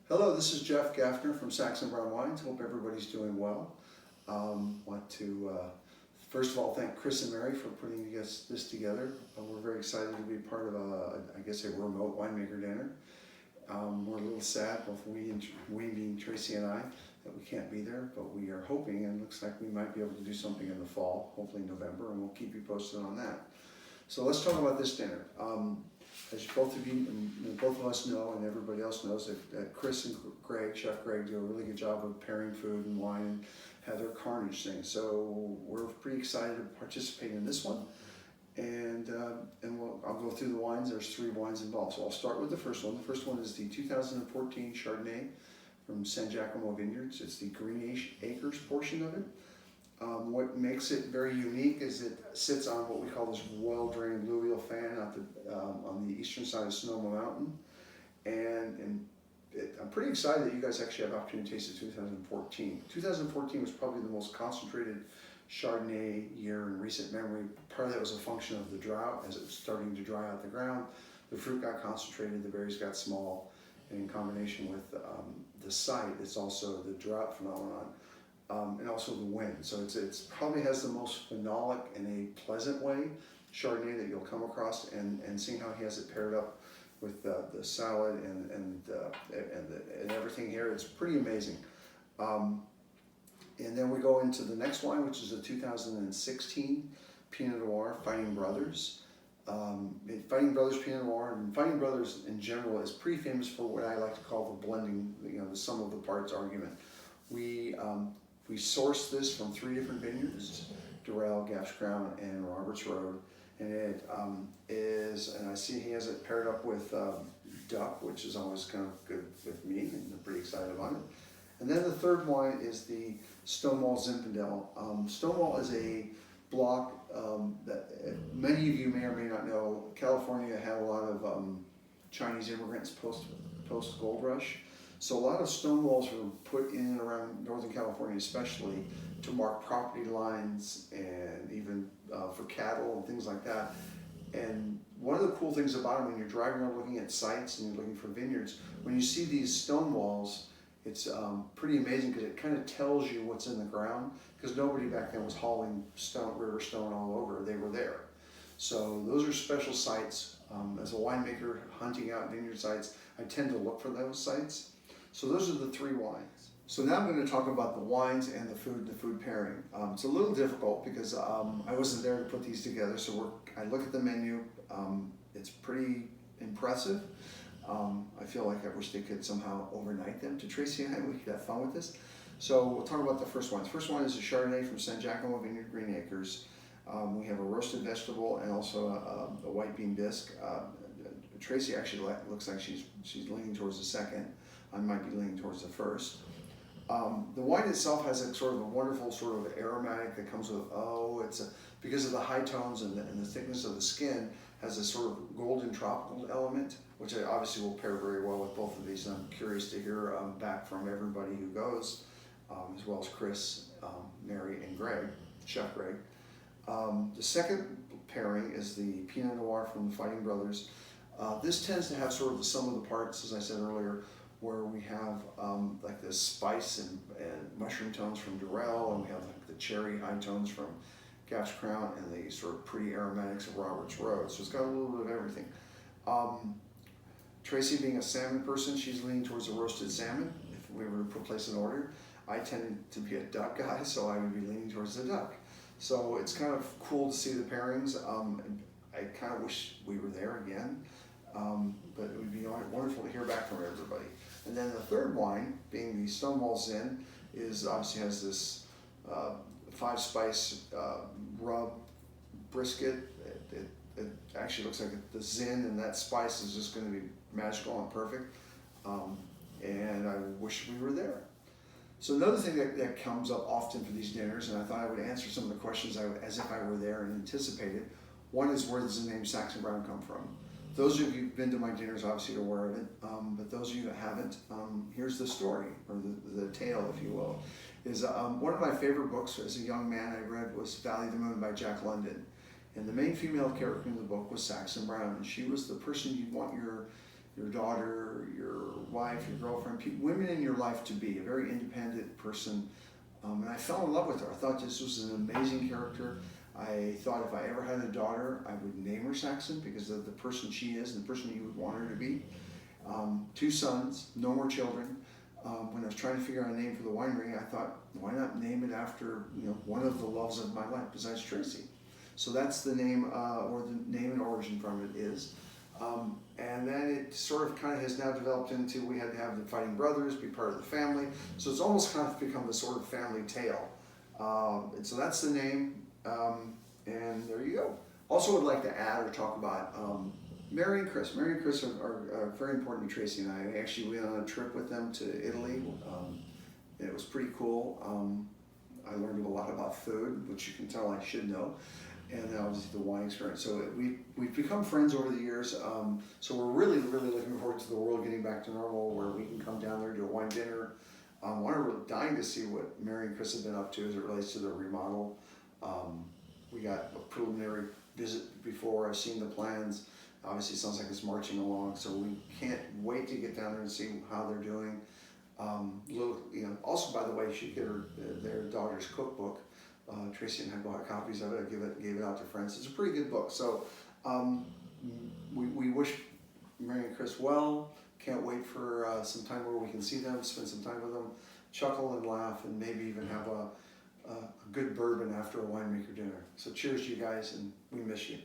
Hello, this is Jeff Gaffner from Saxon Brown Wines. Hope everybody's doing well. Want to first of all thank Chris and Mary for putting this together. We're very excited to be part of I guess a remote winemaker dinner. We're a little sad, both we being Tracy and I, that we can't be there, but we are hoping, and looks like we might be able to do something in the fall, hopefully November, and we'll keep you posted on that. So let's talk about this dinner. As both of us know, and everybody else knows, that Chris and Greg, Chef Greg, do a really good job of pairing food and wine and have their carnage thing. So we're pretty excited to participate in this one. And I'll go through the wines. There's 3 wines involved. So I'll start with the first one. The first one is the 2014 Chardonnay from San Giacomo Vineyards. It's the Green Acres portion of it. What makes it very unique is it sits on what we call this well-drained alluvial fan on the eastern side of Sonoma Mountain. I'm pretty excited that you guys actually have the opportunity to taste it 2014. 2014 was probably the most concentrated Chardonnay year in recent memory. Part of that was a function of the drought. As it was starting to dry out the ground, the fruit got concentrated, the berries got small, and in combination with the site, it's also the drought phenomenon. And also the wind. So it's probably has the most phenolic in a pleasant way Chardonnay that you'll come across, and seeing how he has it paired up with the salad and everything here, it's pretty amazing. And then we go into the next wine, which is a 2016 Pinot Noir, Fighting Brothers. Fighting Brothers Pinot Noir, and Fighting Brothers in general is pretty famous for what I like to call the blending, the sum of the parts argument. We sourced this from 3 different vineyards, Durrell, Gaff's Crown, and Roberts Road. And it and I see he has it paired up with duck, which is always kind of good with me, and I'm pretty excited about it. And then the third wine is the Stonewall Zinfandel. Stonewall is a block that many of you may or may not know. California had a lot of Chinese immigrants post Gold Rush. So a lot of stone walls were put in and around Northern California, especially to mark property lines and even for cattle and things like that. And one of the cool things about them, when you're driving around looking at sites and you're looking for vineyards, when you see these stone walls, it's pretty amazing because it kind of tells you what's in the ground, because nobody back then was hauling river stone all over. They were there. So those are special sites. As a winemaker hunting out vineyard sites, I tend to look for those sites. So those are the 3 wines. So now I'm going to talk about the wines and the food pairing. It's a little difficult because I wasn't there to put these together. So I look at the menu. It's pretty impressive. I feel like I wish they could somehow overnight them to Tracy and I. We could have fun with this. So we'll talk about the first one. The first one is a Chardonnay from San Giacomo Vineyard, Green Acres. We have a roasted vegetable and also a white bean bisque. Tracy actually looks like she's leaning towards the second. I might be leaning towards the first. The wine itself has a sort of a wonderful sort of aromatic that comes with, because of the high tones and the thickness of the skin, has a sort of golden tropical element, which obviously will pair very well with both of these. And I'm curious to hear back from everybody who goes, as well as Chris, Mary, and Greg, Chef Greg. The second pairing is the Pinot Noir from the Fighting Brothers. This tends to have sort of the sum of the parts, as I said earlier, where we have like this spice and mushroom tones from Durrell, and we have like the cherry high tones from Gaff's Crown, and the sort of pretty aromatics of Roberts Road. So it's got a little bit of everything. Tracy, being a salmon person, she's leaning towards a roasted salmon. If we were to place an order, I tended to be a duck guy, so I would be leaning towards the duck. So it's kind of cool to see the pairings. I kind of wish we were there again, but it would be wonderful to hear back from everybody. And then the third wine, being the Stonewall Zin, obviously has this 5-spice rub brisket. It actually looks like the Zin and that spice is just going to be magical and perfect. And I wish we were there. So another thing that comes up often for these dinners, and I thought I would answer some of the questions as if I were there and anticipated. One is, where does the name Saxon Brown come from? Those of you who've been to my dinners obviously are aware of it, but those of you that haven't, here's the story, or the tale, if you will. One of my favorite books as a young man I read was Valley of the Moon by Jack London. And the main female character in the book was Saxon Brown, and she was the person you'd want your your daughter, your wife, your girlfriend, women in your life to be a very independent person. And I fell in love with her. I thought this was an amazing character. I thought if I ever had a daughter, I would name her Saxon because of the person she is and the person you would want her to be. 2 sons, no more children. When I was trying to figure out a name for the winery, I thought, why not name it after one of the loves of my life besides Tracy? So that's the name, or the name and origin from it is. And then it sort of kind of has now developed into, we had to have the Fighting Brothers be part of the family. So it's almost kind of become a sort of family tale. And so that's the name, and there you go. Also would like to add or talk about Mary and Chris. Mary and Chris are very important to Tracy and I. Actually went on a trip with them to Italy. And it was pretty cool. I learned a lot about food, which you can tell I should know. And obviously the wine experience. So we've become friends over the years. So we're really, really looking forward to the world getting back to normal, where we can come down there, do a wine dinner. We're dying to see what Mary and Chris have been up to as it relates to the remodel. We got a preliminary visit before. I've seen the plans. Obviously, it sounds like it's marching along. So we can't wait to get down there and see how they're doing. Also, by the way, you should get their daughter's cookbook. Tracy and I bought copies of it. I gave it out to friends. It's a pretty good book. So we wish Mary and Chris well. Can't wait for some time where we can see them, spend some time with them, chuckle and laugh, and maybe even have a good bourbon after a winemaker dinner. So cheers to you guys, and we miss you.